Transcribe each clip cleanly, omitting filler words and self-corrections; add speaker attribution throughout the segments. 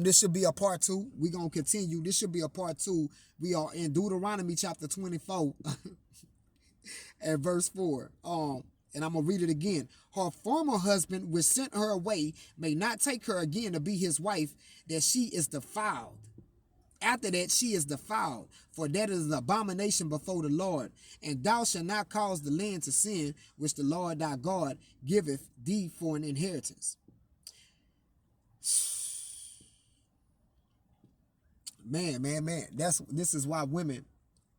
Speaker 1: This should be a part two. We're going to continue. This should be a part two. We are in Deuteronomy chapter 24 at verse 4. And I'm going to read it again. Her former husband, which sent her away, may not take her again to be his wife, that she is defiled. After that, she is defiled, for that is an abomination before the Lord. And thou shalt not cause the land to sin, which the Lord thy God giveth thee for an inheritance. Man. This is why women,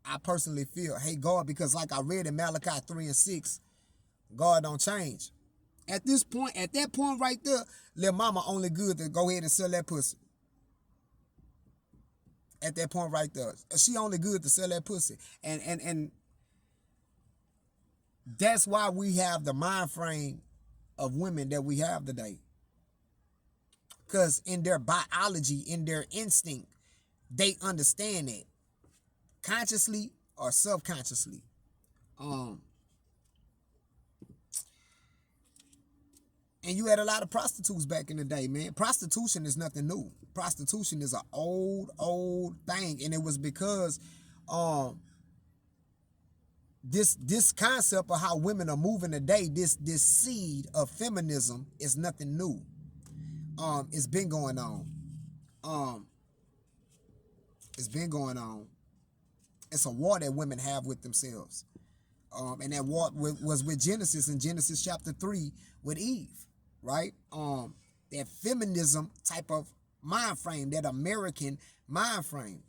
Speaker 1: I personally feel, hate God, because like I read in Malachi 3 and 6, God don't change. At that point right there, little mama only good to go ahead and sell that pussy. At that point right there, she only good to sell that pussy. And that's why we have the mind frame of women that we have today. Because in their biology, in their instinct, they understand that, consciously or subconsciously. And you had a lot of prostitutes back in the day, man. Prostitution is nothing new. Prostitution is an old thing. And it was because this concept of how women are moving today, this seed of feminism is nothing new. It's been going on. It's been going on. It's a war that women have with themselves. And that war was with Genesis, in Genesis chapter 3 with Eve, right? That feminism type of mind frame, that American mind frame.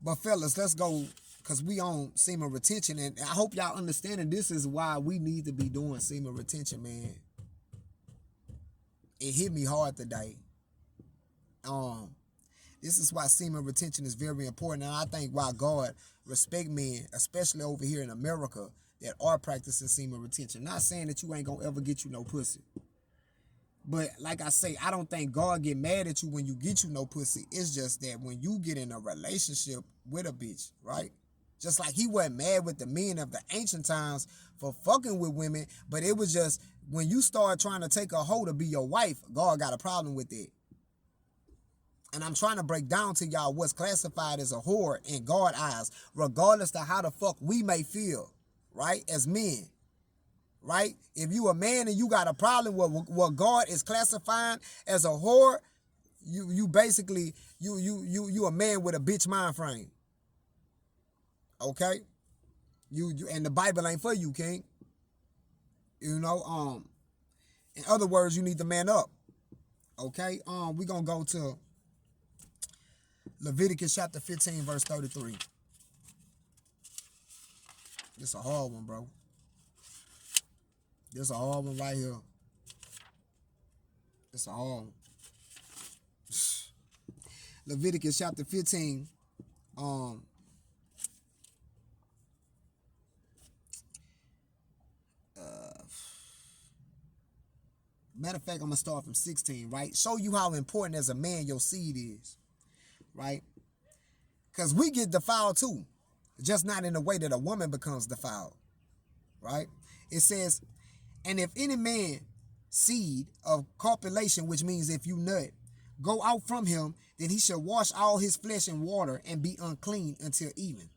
Speaker 1: But fellas, let's go, because we on semen retention, and I hope y'all understanding this is why we need to be doing semen retention, man. It hit me hard today. This is why semen retention is very important, and I think why God respect men, especially over here in America, that are practicing semen retention. Not saying that you ain't gonna ever get you no pussy, but like I say, I don't think God get mad at you when you get you no pussy. It's just that when you get in a relationship with a bitch, right? Just like he wasn't mad with the men of the ancient times for fucking with women, but it was just when you start trying to take a hoe to be your wife, God got a problem with it. And I'm trying to break down to y'all what's classified as a whore in God's eyes, regardless of how the fuck we may feel, right? As men, right? If you a man and you got a problem with what God is classifying as a whore, you basically, you a man with a bitch mind frame. Okay? You and the Bible ain't for you, King. You know, in other words, you need to man up. Okay? We gonna go to Leviticus chapter 15, verse 33. This a hard one, bro. This a hard one right here. It's a hard one. Leviticus chapter 15. Matter of fact, I'm gonna start from 16, right? Show you how important as a man your seed is, right? Because we get defiled too, just not in the way that a woman becomes defiled, right? It says, and if any man seed of copulation, which means if you nut, go out from him, then he shall wash all his flesh in water and be unclean until even.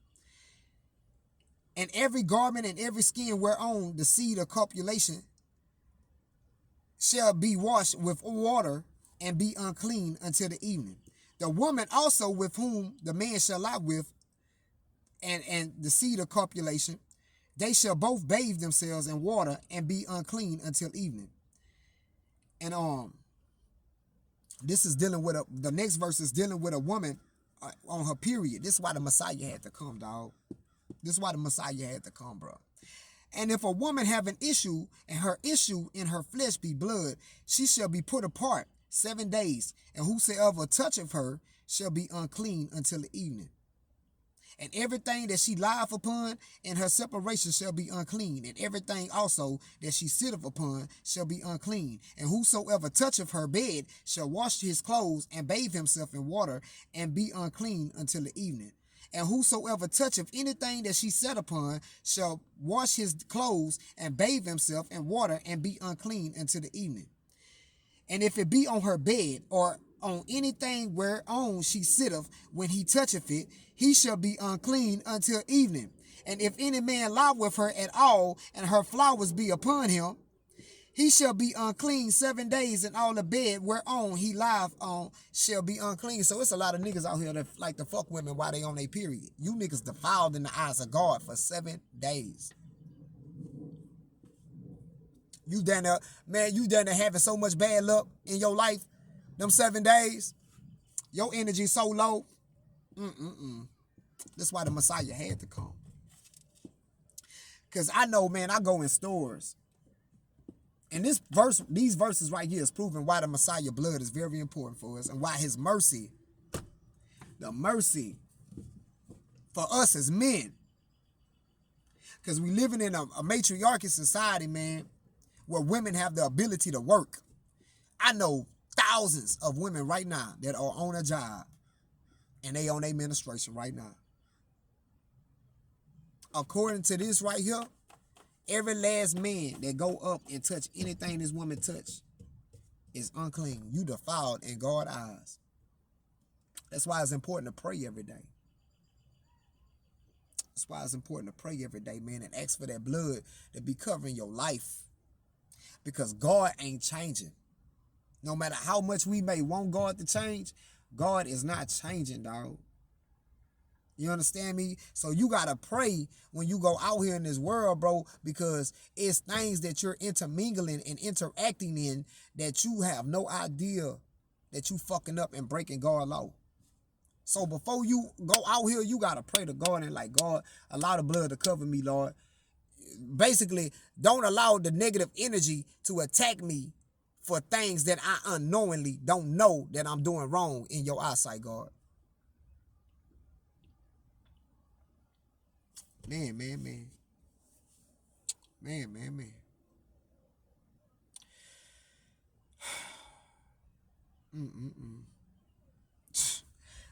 Speaker 1: And every garment and every skin whereon the seed of copulation shall be washed with water and be unclean until the evening. The woman also with whom the man shall lie with, and the seed of copulation, they shall both bathe themselves in water and be unclean until evening. And this is dealing with the next verse is dealing with a woman on her period. This is why the Messiah had to come, dog. This is why the Messiah had to come, bro. And if a woman have an issue, and her issue in her flesh be blood, she shall be put apart 7 days, and whosoever toucheth her shall be unclean until the evening. And everything that she lieth upon in her separation shall be unclean, and everything also that she sitteth upon shall be unclean. And whosoever toucheth her bed shall wash his clothes and bathe himself in water and be unclean until the evening. And whosoever toucheth anything that she sat upon shall wash his clothes and bathe himself in water and be unclean until the evening. And if it be on her bed, or on anything whereon she sitteth, when he toucheth it, he shall be unclean until evening. And if any man lie with her at all, and her flowers be upon him, he shall be unclean 7 days, and all the bed whereon he lieth on shall be unclean. So it's a lot of niggas out here that like to fuck women while they on their period. You niggas defiled in the eyes of God for 7 days. You done there, man, you done there having so much bad luck in your life. Them 7 days, your energy so low. That's why the Messiah had to come. Because I know, man, I go in stores. And these verses right here is proving why the Messiah blood is very important for us, and why his mercy, the mercy for us as men. Because we living in a matriarchal society, man, where women have the ability to work. I know thousands of women right now that are on a job and they on their menstruation right now. According to this right here, every last man that go up and touch anything this woman touch is unclean. You defiled in God's eyes. That's why it's important to pray every day. That's why it's important to pray every day, man, and ask for that blood to be covering your life. Because God ain't changing. No matter how much we may want God to change, God is not changing, dog. You understand me? So you got to pray when you go out here in this world, bro, because it's things that you're intermingling and interacting in that you have no idea that you fucking up and breaking God's law. So before you go out here, you got to pray to God and like, God, allow the blood to cover me, Lord. Basically, don't allow the negative energy to attack me for things that I unknowingly don't know that I'm doing wrong in your eyesight, God. Man.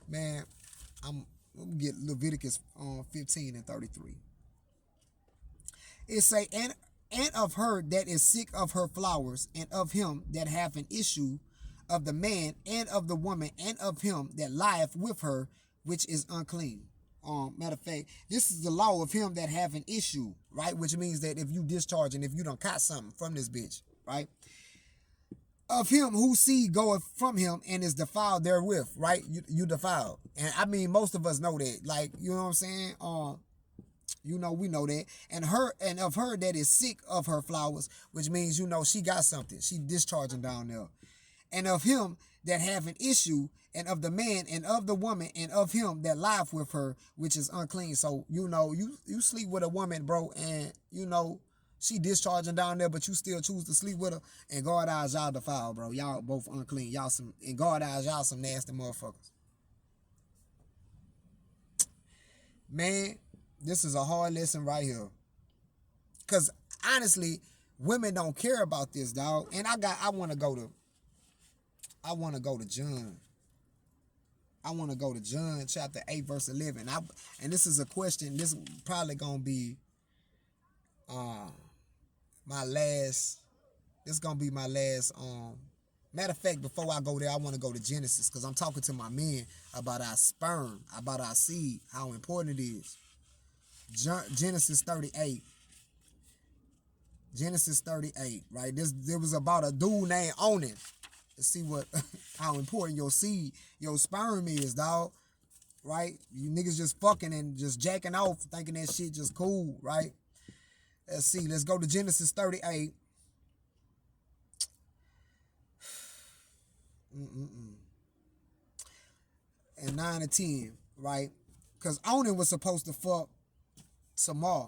Speaker 1: Man, I'm gonna get Leviticus 15 and 33. It say, and of her that is sick of her flowers, and of him that hath an issue, of the man, and of the woman, and of him that lieth with her, which is unclean. Matter of fact, this is the law of him that have an issue, right? Which means that if you discharge and if you done caught something from this bitch, right? Of him whose seed goeth from him and is defiled therewith, right? You defiled. And I mean, most of us know that. Like, you know what I'm saying? You know, we know that. And of her that is sick of her flowers, which means, you know, she got something. She discharging down there. And of him that have an issue, and of the man, and of the woman, and of him that lieth with her, which is unclean. So, you know, you sleep with a woman, bro, and, you know, she discharging down there, but you still choose to sleep with her. In God's eyes, y'all defiled, bro. Y'all both unclean. In God's eyes, y'all some nasty motherfuckers. Man, this is a hard lesson right here. Because, honestly, women don't care about this, dog. And I want to go to John. I want to go to John chapter 8, verse 11. And this is a question. This is probably going to be my last. This is going to be my last. Matter of fact, before I go there, I want to go to Genesis, because I'm talking to my men about our sperm, about our seed, how important it is. Genesis 38. Genesis 38, right? There was about a dude named Onan. To see how important your seed, your sperm is, dog. Right? You niggas just fucking and just jacking off, thinking that shit just cool, right? Let's see. Let's go to Genesis 38. And 9 and 10, right? Because Onan was supposed to fuck Tamar,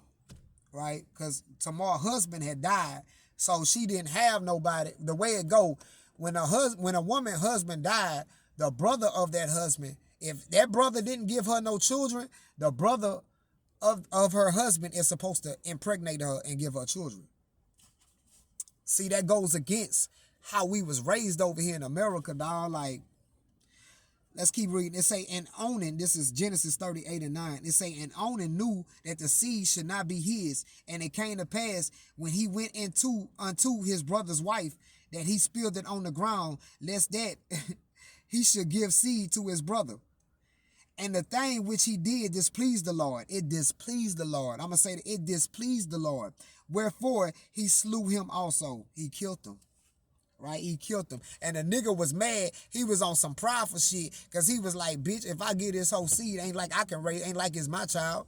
Speaker 1: right? Because Tamar's husband had died, so she didn't have nobody. The way it go, when a woman's husband died, the brother of that husband, if that brother didn't give her no children, the brother of her husband is supposed to impregnate her and give her children. See, that goes against how we was raised over here in America, dog. Like, Let's keep reading. It say, and Onan, this is Genesis 38:9. It say, and Onan knew that the seed should not be his. And it came to pass when he went into unto his brother's wife that he spilled it on the ground, lest that he should give seed to his brother. And the thing which he did displeased the Lord. It displeased the Lord. I'm going to say that it displeased the Lord. Wherefore he slew him also. He killed him. Right? He killed him. And the nigga was mad. He was on some prideful shit. Because he was like, bitch, if I get this whole seed, ain't like I can raise, ain't like it's my child.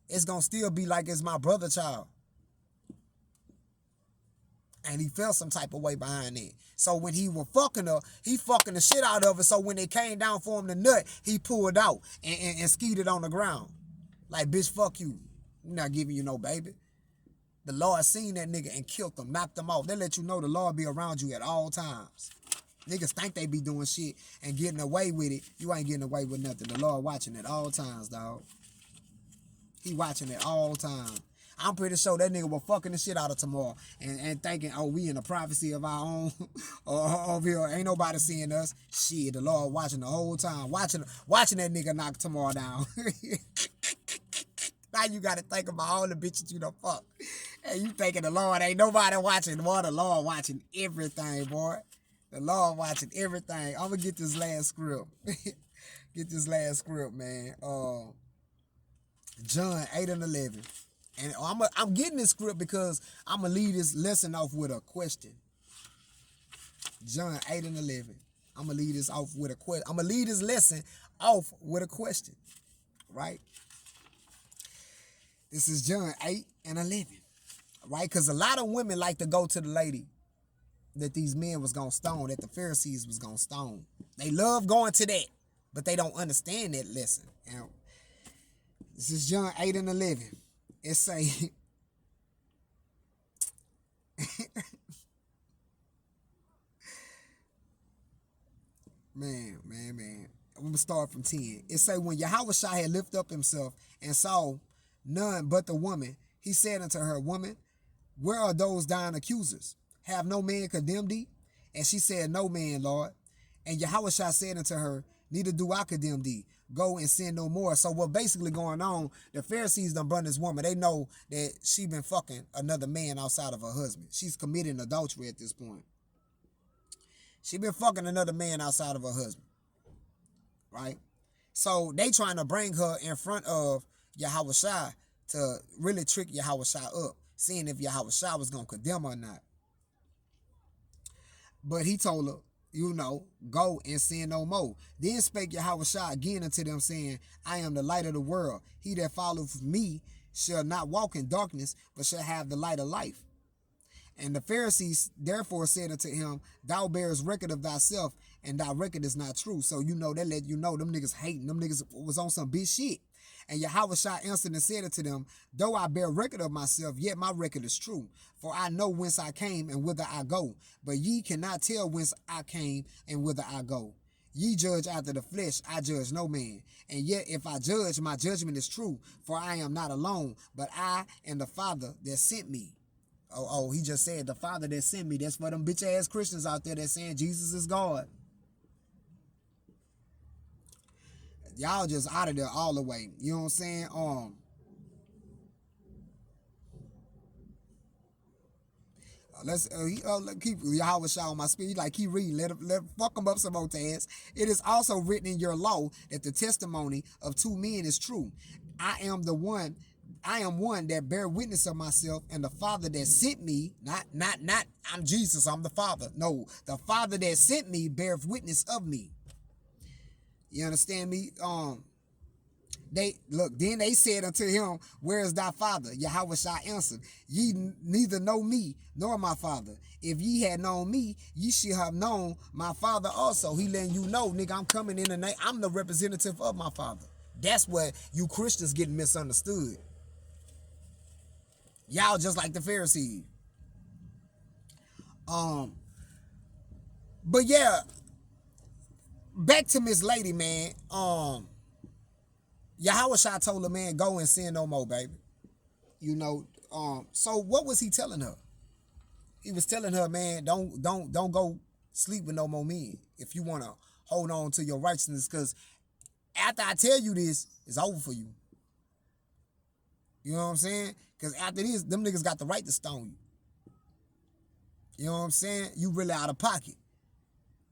Speaker 1: It's going to still be like it's my brother's child. And he felt some type of way behind it. So when he was fucking her, he fucking the shit out of her. So when it came down for him to nut, he pulled out and skeeted on the ground. Like, bitch, fuck you. I'm not giving you no baby. The Lord seen that nigga and killed him, knocked him off. They let you know the Lord be around you at all times. Niggas think they be doing shit and getting away with it. You ain't getting away with nothing. The Lord watching at all times, dog. He watching at all times. I'm pretty sure that nigga was fucking the shit out of tomorrow and thinking, oh, we in the privacy of our own. Over here, ain't nobody seeing us. Shit, the Lord watching the whole time. Watching that nigga knock tomorrow down. Now you got to think about all the bitches you done fuck. And you thinking the Lord ain't nobody watching. Boy, the Lord watching everything, boy. The Lord watching everything. I'm going to get this last script. Get this last script, man. John 8:11. And I'm getting this script because I'm going to lead this lesson off with a question. John 8:11. I'm going to lead this off with a question. I'm going to lead this lesson off with a question. Right? This is John 8:11. Right? Because a lot of women like to go to the lady that these men was going to stone, that the Pharisees was going to stone. They love going to that, but they don't understand that lesson. And this is John 8:11. It say, man. I'm going to start from 10. It say, when Yahushua had lifted up himself and saw none but the woman, he said unto her, woman, where are those thine accusers? Have no man condemned thee? And she said, no man, Lord. And Yahushua said unto her, neither do I condemn thee. Go and sin no more. So what basically going on, the Pharisees done brought this woman. They know that she been fucking another man outside of her husband. She's committing adultery at this point. She been fucking another man outside of her husband. Right? So they trying to bring her in front of Yahushua to really trick Yahushua up, seeing if Yahushua was going to condemn her or not. But he told her, go and sin no more. Then spake Yahushua again unto them, saying, I am the light of the world. He that followeth me shall not walk in darkness, but shall have the light of life. And the Pharisees therefore said unto him, thou bearest record of thyself, and thy record is not true. So they let you know them niggas hating. Them niggas was on some bitch shit. And Yahushua answered and said unto them, though I bear record of myself, yet my record is true. For I know whence I came and whither I go. But ye cannot tell whence I came and whither I go. Ye judge after the flesh, I judge no man. And yet if I judge, my judgment is true. For I am not alone, but I and the Father that sent me. Oh, he just said the Father that sent me. That's for them bitch ass Christians out there that saying Jesus is God. Y'all just out of there all the way. You know what I'm saying? Let's keep Yahushua on my spirit. Like, keep reading. Let fuck them up some more times. It is also written in your law that the testimony of two men is true. I am one that bear witness of myself, and the Father that sent me, not I'm Jesus, I'm the Father. No, the Father that sent me beareth witness of me. You understand me? Then they said unto him, where is thy father? Yahushua answered, ye neither know me nor my father. If ye had known me, ye should have known my father also. He letting you know, nigga, I'm coming in the name. I'm the representative of my father. That's what you Christians getting misunderstood. Y'all just like the Pharisees. But yeah, back to Miss Lady, man. Yahushua told her, man, go and sin no more, baby. So what was he telling her? He was telling her, man, don't go sleep with no more men. If you want to hold on to your righteousness, because after I tell you this, it's over for you. You know what I'm saying? Because after this, them niggas got the right to stone you. You know what I'm saying? You really out of pocket.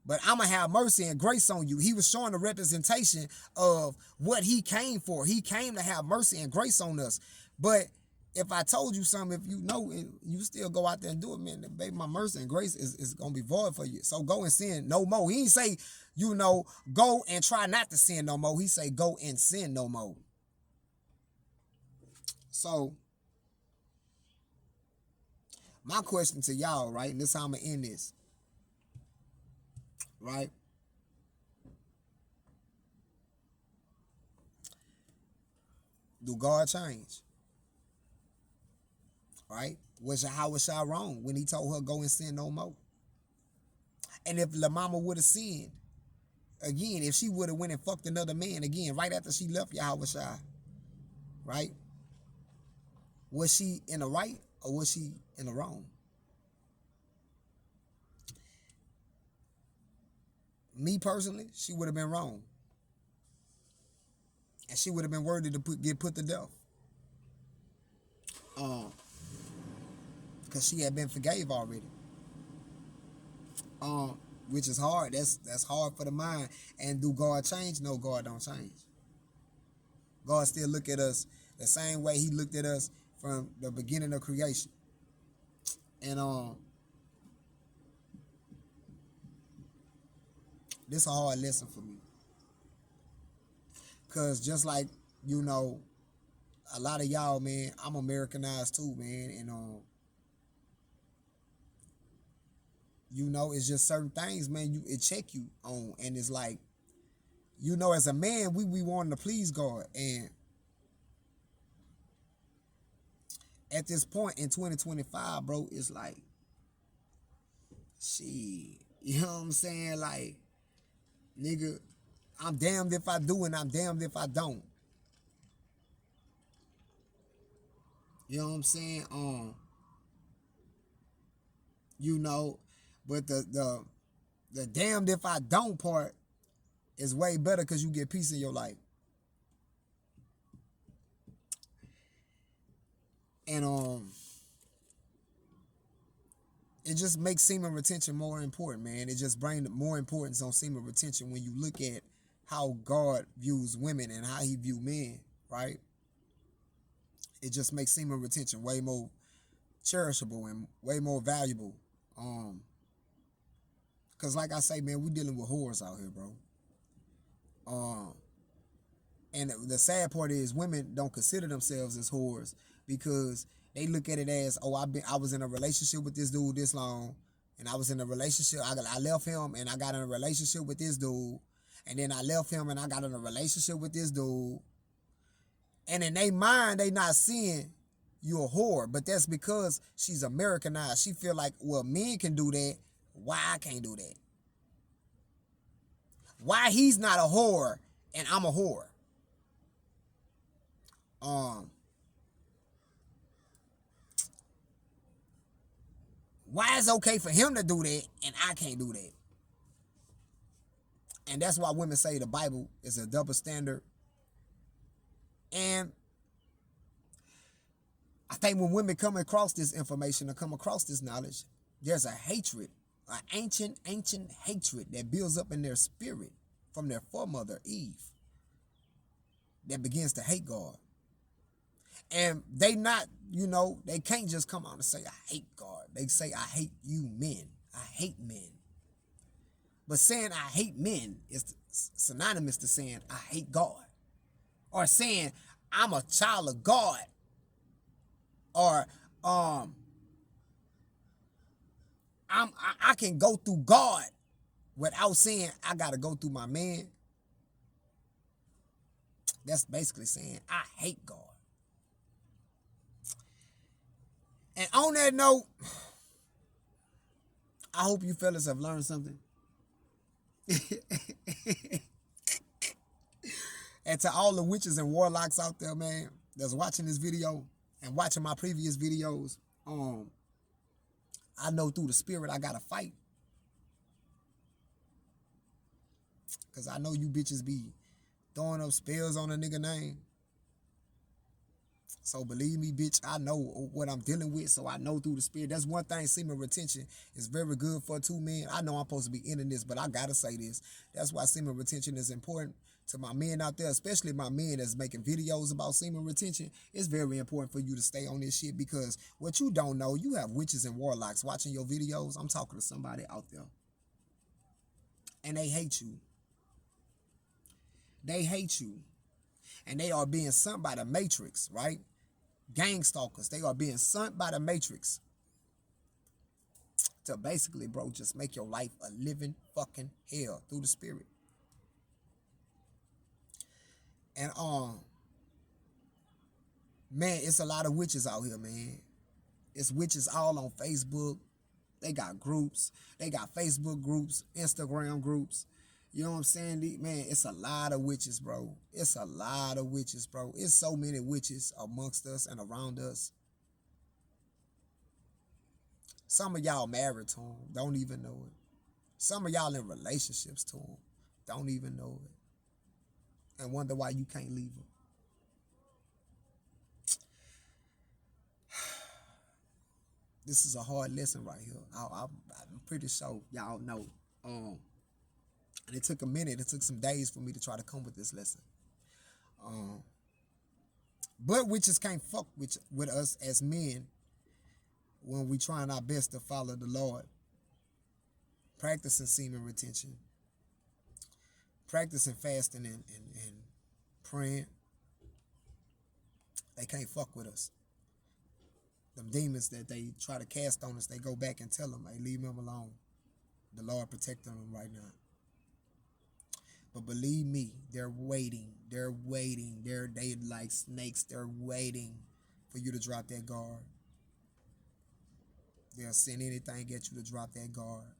Speaker 1: But I'm going to have mercy and grace on you. He was showing the representation of what he came for. He came to have mercy and grace on us. But if I told you something, if you know, and you still go out there and do it, man, then baby, my mercy and grace is going to be void for you. So go and sin no more. He ain't say, go and try not to sin no more. He say, go and sin no more. So my question to y'all, right, and this is how I'm going to end this, right? Do God change? Right? How was y'all wrong when he told her go and sin no more? And if La Mama would have sinned, again, if she would have went and fucked another man again, right after she left Yahweh, right? Was she in the right or was she in the wrong? Me personally, she would have been wrong. And she would have been worthy to get put to death. Because she had been forgave already. Which is hard. That's hard for the mind. And do God change? No, God don't change. God still look at us the same way he looked at us from the beginning of creation. And this is a hard lesson for me. Because just like, a lot of y'all, man, I'm Americanized too, man. And, it's just certain things, man, it check you on. And it's like, as a man, we wanting to please God. And at this point in 2025, bro, it's like, shit. You know what I'm saying? Like, nigga, I'm damned if I do and I'm damned if I don't. You know what I'm saying? But the damned if I don't part is way better because you get peace in your life. And it just makes semen retention more important, man. It just brings more importance on semen retention when you look at how God views women and how he views men, right? It just makes semen retention way more cherishable and way more valuable. Because like I say, man, we dealing with whores out here, bro. And the sad part is women don't consider themselves as whores because they look at it as, oh, I was in a relationship with this dude this long, and I was in a relationship, I left him and I got in a relationship with this dude, and then I left him and I got in a relationship with this dude. And in their mind, they not seeing you a whore, but that's because she's Americanized. She feel like, well, men can do that, why I can't do that? Why he's not a whore and I'm a whore? Why is it okay for him to do that and I can't do that? And that's why women say the Bible is a double standard. And I think when women come across this information or come across this knowledge, there's a hatred, an ancient hatred that builds up in their spirit from their foremother, Eve, that begins to hate God. And they not, they can't just come out and say, I hate God. They say, I hate you men. I hate men. But saying I hate men is synonymous to saying I hate God. Or saying I'm a child of God. Or I can go through God without saying I gotta go through my man. That's basically saying I hate God. And on that note, I hope you fellas have learned something. And to all the witches and warlocks out there, man, that's watching this video and watching my previous videos, I know through the spirit I gotta fight. Because I know you bitches be throwing up spells on a nigga name. So believe me, bitch, I know what I'm dealing with, so I know through the spirit. That's one thing semen retention is very good for two men. I know I'm supposed to be ending this, but I gotta say this. That's why semen retention is important to my men out there, especially my men that's making videos about semen retention. It's very important for you to stay on this shit because what you don't know, you have witches and warlocks watching your videos. I'm talking to somebody out there. And they hate you. They hate you. And they are being sent by the Matrix, right? Gang stalkers. They are being sent by the Matrix to basically, bro, just make your life a living fucking hell through the spirit. And man, it's a lot of witches out here, man. It's witches all on Facebook. They got groups. They got Facebook groups, Instagram groups. You know what I'm saying? Man, it's a lot of witches, bro. It's a lot of witches, bro. It's so many witches amongst us and around us. Some of y'all married to them, don't even know it. Some of y'all in relationships to them, don't even know it. And wonder why you can't leave them. This is a hard lesson right here. I'm pretty sure y'all know. And it took a minute. It took some days for me to try to come with this lesson. But witches can't fuck with us as men when we trying our best to follow the Lord. Practicing semen retention. Practicing fasting and praying. They can't fuck with us. Them demons that they try to cast on us, they go back and tell them, hey, leave them alone. The Lord protecting them right now. But believe me, they're waiting. They're waiting. They like snakes. They're waiting for you to drop that guard. They'll send anything at you to drop that guard.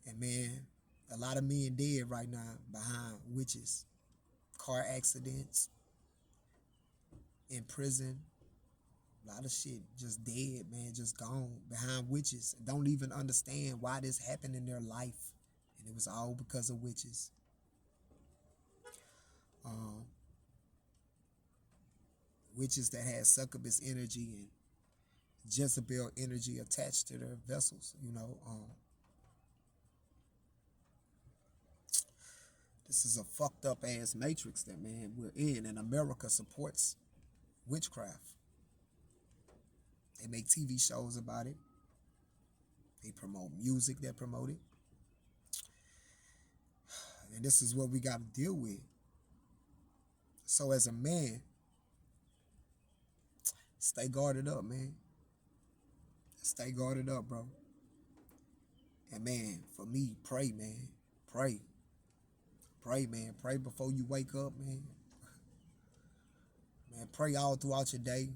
Speaker 1: And man, a lot of men dead right now behind witches. Car accidents. In prison. A lot of shit just dead, man, just gone behind witches. Don't even understand why this happened in their life. And it was all because of witches. Witches that had succubus energy and Jezebel energy attached to their vessels, you know. This is a fucked up ass matrix that, man, we're in, and America supports witchcraft. They make TV shows about it. They promote music that promote it. And this is what we got to deal with. So as a man, stay guarded up, man. Stay guarded up, bro. And man, for me, pray, man. Pray. Pray, man. Pray before you wake up, man. Man, pray all throughout your day.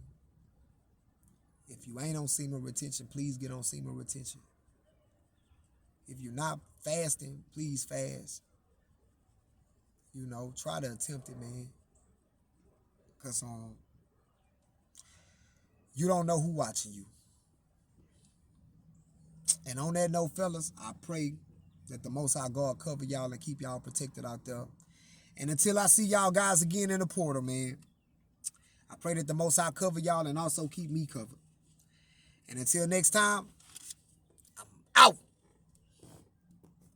Speaker 1: If you ain't on semen retention, please get on semen retention. If you're not fasting, please fast. You know, try to attempt it, man. Because you don't know who watching you. And on that note, fellas, I pray that the Most High God cover y'all and keep y'all protected out there. And until I see y'all guys again in the portal, man, I pray that the Most High cover y'all and also keep me covered. And until next time, I'm out.